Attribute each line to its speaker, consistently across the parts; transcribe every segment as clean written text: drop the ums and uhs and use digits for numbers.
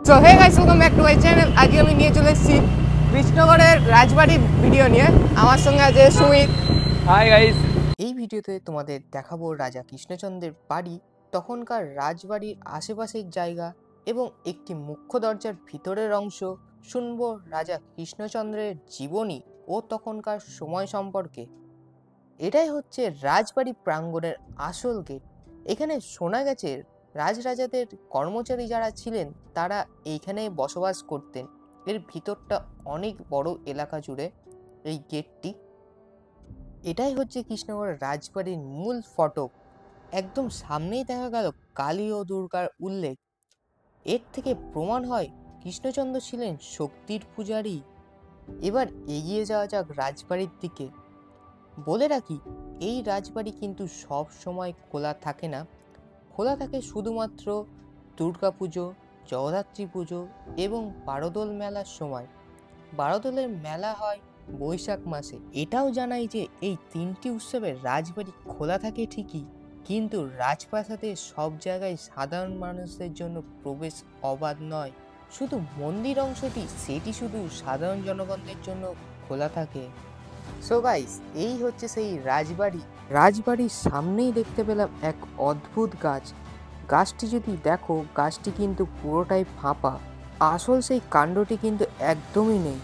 Speaker 1: So hey guys, welcome back to my channel. আজকে আমি নিয়ে চলে এসেছি কৃষ্ণগড়ের রাজবাড়ির ভিডিও নিয়ে। আমার সঙ্গে আছে সুমিত।
Speaker 2: Hi guys.
Speaker 1: এই ভিডিওতে তোমাদের দেখাবো রাজা কৃষ্ণচন্দ্রের বাড়ি, তখনকার রাজবাড়ির আশেপাশের জায়গা এবং একটি মুখ্য দরজার ভিতরের অংশ। শুনবো রাজা কৃষ্ণচন্দ্রের জীবনী ও তখনকার সময় সম্পর্কে। এটাই হচ্ছে রাজবাড়ি প্রাঙ্গণের আসল গেট। এখানে শোনা গেছে রাজরাজাদের কর্মচারী যারা ছিলেন তারা এইখানে বসবাস করতেন। এর ভিতরটা অনেক বড় এলাকা জুড়ে এই গেটটি। এটাই হচ্ছে কৃষ্ণগড়ের রাজবাড়ির মূল ফটক। একদম সামনেই দেখা গেল কালী ও দুর্গার উল্লেখ। এর থেকে প্রমাণ হয় কৃষ্ণচন্দ্র ছিলেন শক্তির পূজারী। এবার এগিয়ে যাওয়া যাক রাজবাড়ির দিকে। বলে রাখি, এই রাজবাড়ি কিন্তু সব সময় খোলা থাকে না। খোলা থাকে শুধুমাত্র দুর্গাপুজো, জগদ্ধাত্রী পুজো এবং বারোদোল মেলার সময়। বারোদোলের মেলা হয় বৈশাখ মাসে। এটাও জানাই যে এই তিনটি উৎসবে রাজবাড়ি খোলা থাকে ঠিকই, কিন্তু রাজপ্রাসাদের সব জায়গায় সাধারণ মানুষদের জন্য প্রবেশ অবাধ নয়। শুধু মন্দির অংশটি, সেটি শুধু সাধারণ জনগণদের জন্য খোলা থাকে। সো গাইস, এই হচ্ছে সেই রাজবাড়ি। রাজবাড়ির সামনেই দেখতে পেলাম এক অদ্ভুত গাছ। গাছটি যদি দেখো, গাছটি কিন্তু পুরোটাই ফাঁপা। আসল সেই কাণ্ডটি কিন্তু একদমই নেই।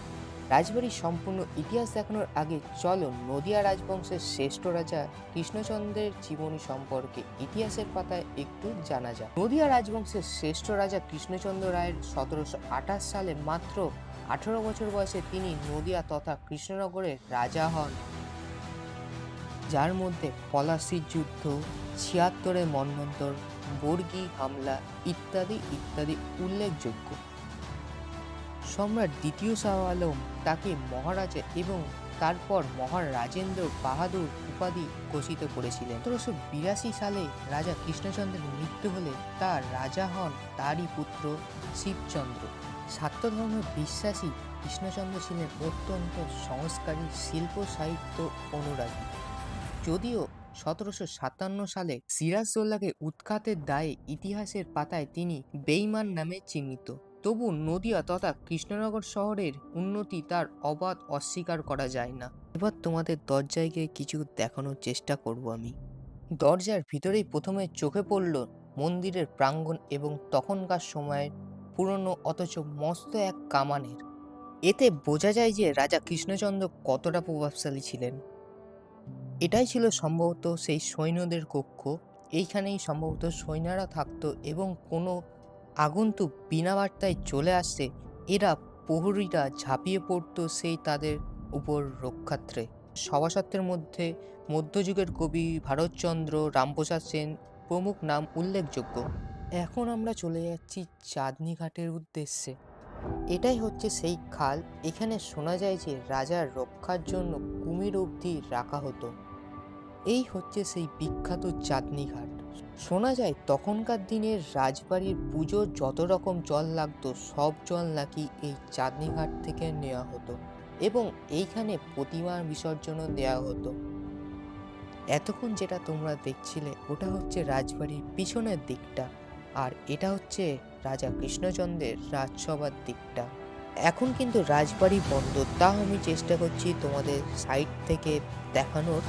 Speaker 1: রাজবাড়ির সম্পূর্ণ ইতিহাস দেখানোর আগে চলো নদিয়া রাজবংশের শ্রেষ্ঠ রাজা কৃষ্ণচন্দ্রের জীবনী সম্পর্কে ইতিহাসের পাতায় একটু জানা যায়। নদিয়া রাজবংশের শ্রেষ্ঠ রাজা কৃষ্ণচন্দ্র রায়ের 1728 সালে মাত্র 18 বছর বয়সে তিনি নদিয়া তথা কৃষ্ণনগরের রাজা হন, যার মধ্যে পলাশীর যুদ্ধ, 76-এর মন্বন্তর, বর্গী হামলা ইত্যাদি ইত্যাদি উল্লেখযোগ্য। সম্রাট দ্বিতীয় শাহ আলম তাকে মহারাজা এবং তারপর মহারাজেন্দ্র বাহাদুর উপাধি ঘোষিত করেছিলেন। 1782 সালে রাজা কৃষ্ণচন্দ্রের মৃত্যু হলে তার রাজা হন তারই পুত্র শিবচন্দ্র। শাক্ত ধর্মে বিশ্বাসী কৃষ্ণচন্দ্র ছিলেন অত্যন্ত সংস্কারী, শিল্প সাহিত্য অনুরাগী। যদিও 1757 সালে সিরাজদৌল্লাকে উৎখাতের দায়ে ইতিহাসের পাতায় তিনি বেঈমান নামে চিহ্নিত, তবু নদিয়া তথা কৃষ্ণনগর শহরের উন্নতি তার অবাধ অস্বীকার করা যায় না। এবার তোমাদের দরজায় গিয়ে কিছু দেখানোর চেষ্টা করব আমি। দরজার ভিতরেই প্রথমে চোখে পড়ল মন্দিরের প্রাঙ্গণ এবং তখনকার সময়ের পুরনো অথচ মস্ত এক কামানের। এতে বোঝা যায় যে রাজা কৃষ্ণচন্দ্র কতটা প্রভাবশালী ছিলেন। এটাই ছিল সম্ভবত সেই সৈন্যদের কক্ষ। এইখানেই সম্ভবত সৈন্যরা থাকতো এবং কোনো আগন্তুক বিনা বার্তায় চলে আসছে, এরা প্রহরীরা ঝাঁপিয়ে পড়তো সেই তাদের উপর রক্ষার্থে। সভাসদের মধ্যে মধ্যযুগের কবি ভারতচন্দ্র, রামপ্রসাদ সেন প্রমুখ নাম উল্লেখযোগ্য। এখন আমরা চলে যাচ্ছি চাঁদনী ঘাটের উদ্দেশ্যে। এটাই হচ্ছে সেই খাল। এখানে শোনা যায় যে রাজার রক্ষার জন্য কুমির অবধি রাখা হতো। এই হচ্ছে সেই বিখ্যাত চাঁদনী ঘাট। শোনা যায় তখনকার দিনের রাজবাড়ির পুজোর যত রকম জল লাগতো সব জল নাকি এই চাঁদনী ঘাট থেকে নেওয়া হতো এবং এইখানে প্রতিমার বিসর্জনও দেওয়া হতো। এতক্ষণ যেটা তোমরা দেখছিলে ওটা হচ্ছে রাজবাড়ির পিছনের দিকটা, আর এটা হচ্ছে রাজা কৃষ্ণচন্দ্রের রাজসভার দিকটা। এখন কিন্তু রাজবাড়ি বন্ধ, তাও আমি চেষ্টা করছি তোমাদের সাইড থেকে দেখানোর।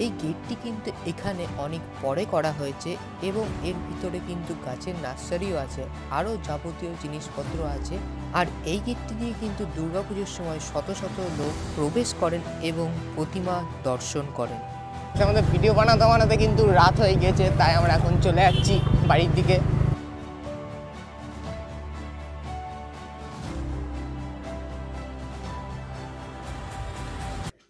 Speaker 1: এই গেটটি কিন্তু এখানে অনেক পরে করা হয়েছে এবং এর ভিতরে কিন্তু গাছের নার্সারিও আছে, আরও যাবতীয় জিনিসপত্র আছে। আর এই গেটটি দিয়ে কিন্তু দুর্গাপুজোর সময় শত শত লোক প্রবেশ করেন এবং প্রতিমা দর্শন করেন। আমাদের ভিডিও বানাতে বানাতে কিন্তু রাত হয়ে গেছে, তাই আমরা এখন চলে যাচ্ছি বাড়ির দিকে।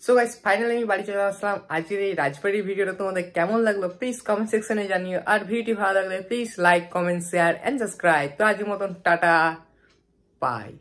Speaker 1: সো গাইস, ফাইনালি আমি বাড়ি চলে আসলাম। আজকের এই রাজবাড়ির ভিডিওটা তোমাদের কেমন লাগলো প্লিজ কমেন্ট সেকশনে জানিও, আর ভিডিওটি ভালো লাগলে please like, comment, share and subscribe. তো আজকের মতন টাটা, বাই।